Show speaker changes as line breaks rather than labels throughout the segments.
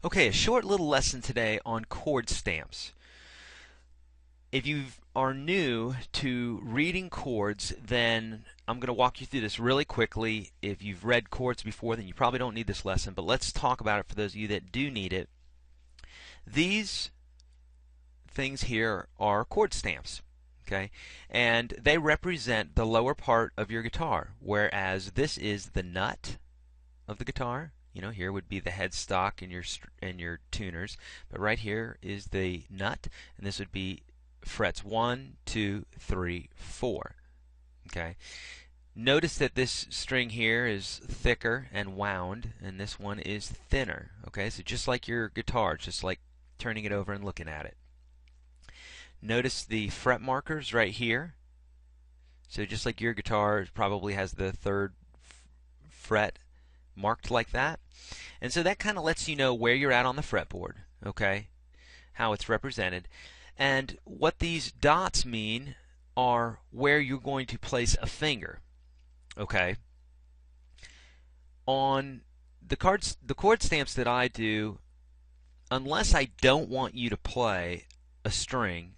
Okay, a short little lesson today on chord stamps. If you are new to reading chords, then I'm going to walk you through this really quickly. If you've read chords before, then you probably don't need this lesson, but let's talk about it for those of you that do need it. These things here are chord stamps, okay? And they represent the lower part of your guitar, whereas this is the nut of the guitar. Here would be the headstock and your tuners, but right here is the nut, and this would be frets 1, 2, 3, 4. Okay. Notice that this string here is thicker and wound, and this one is thinner. Okay, so just like your guitar, just like turning it over and looking at it. Notice the fret markers right here. So just like your guitar probably has the third fret marked like that. And so that kind of lets you know where you're at on the fretboard, okay? How it's represented. And what these dots mean are where you're going to place a finger, okay? On the chord stamps that I do, unless I don't want you to play a string,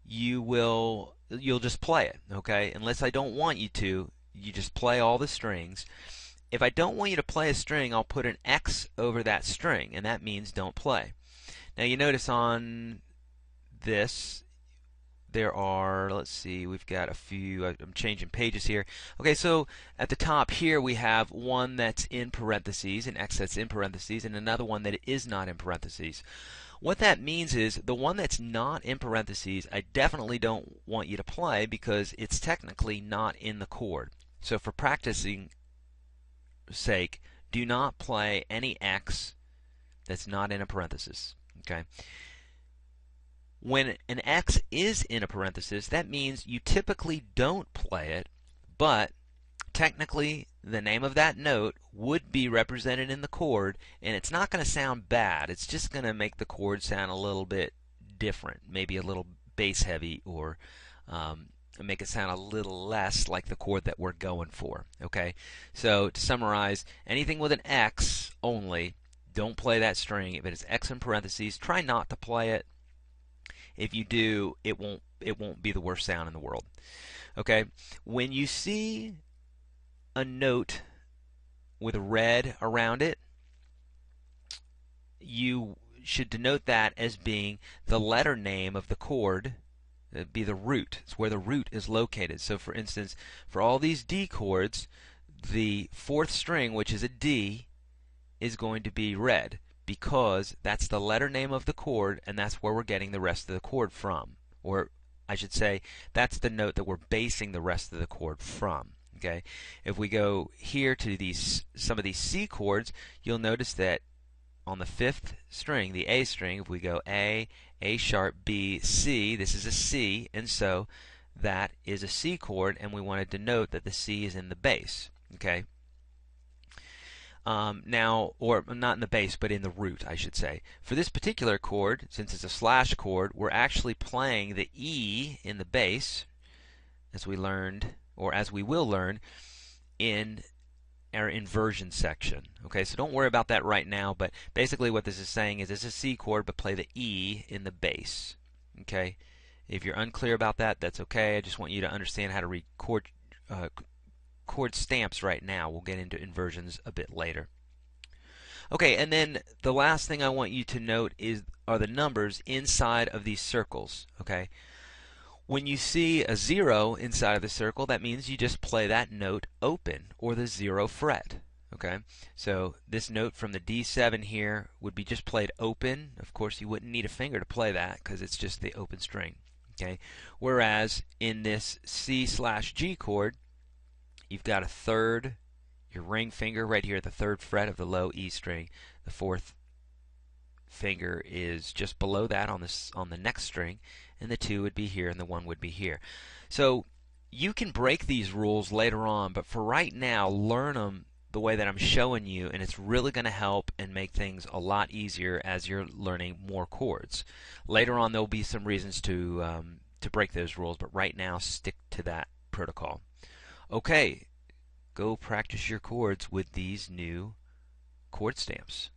you'll just play it, okay? Unless I don't want you to, you just play all the strings. If I don't want you to play a string, I'll put an X over that string, and that means don't play. Now you notice on this, there are, let's see, we've got a few, I'm changing pages here. Okay, so at the top here we have one that's in parentheses, an X that's in parentheses, and another one that is not in parentheses. What that means is the one that's not in parentheses, I definitely don't want you to play because it's technically not in the chord. So for practicing sake, do not play any X that's not in a parenthesis. Okay. When an X is in a parenthesis, that means you typically don't play it, but technically the name of that note would be represented in the chord, and it's not going to sound bad. It's just going to make the chord sound a little bit different, maybe a little bass heavy, or make it sound a little less like the chord that we're going for. Okay, so to summarize, anything with an X only, don't play that string. If it is X in parentheses, try not to play it. If you do, it won't be the worst sound in the world. Okay, when you see a note with a red around it, you should denote that as being the letter name of the chord. It'd be the root. It's where the root is located. So for instance, for all these D chords, the fourth string, which is a D, is going to be red because that's the letter name of the chord, and that's where we're getting the rest of the chord from. Or I should say, that's the note that we're basing the rest of the chord from. Okay? If we go here to some of these C chords, you'll notice that on the fifth string, the A string, if we go A sharp, B, C, this is a C, and so that is a C chord, and we want to denote that the C is in the bass. Okay? Now, or not in the bass, but in the root, I should say. For this particular chord, since it's a slash chord, we're actually playing the E in the bass, as we learned, or as we will learn, in our inversion section. Okay, so don't worry about that right now, but basically what this is saying is it's a C chord, but play the E in the bass. Okay, if you're unclear about that, that's okay. I just want you to understand how to read chord stamps right now. We'll get into inversions a bit later. Okay, and then the last thing I want you to note are the numbers inside of these circles. Okay, when you see a 0 inside of the circle, that means you just play that note open, or the 0 fret. Okay, so this note from the D7 here would be just played open. Of course, you wouldn't need a finger to play that because it's just the open string. Okay, whereas in this C/G chord, you've got a third, your ring finger right here at the third fret of the low E string. The fourth finger is just below that on the next string, and the 2 would be here and the 1 would be here. So you can break these rules later on, but for right now, learn them the way that I'm showing you, and it's really going to help and make things a lot easier as you're learning more chords. Later on, there'll be some reasons to break those rules, but right now, stick to that protocol. Okay, go practice your chords with these new chord stamps.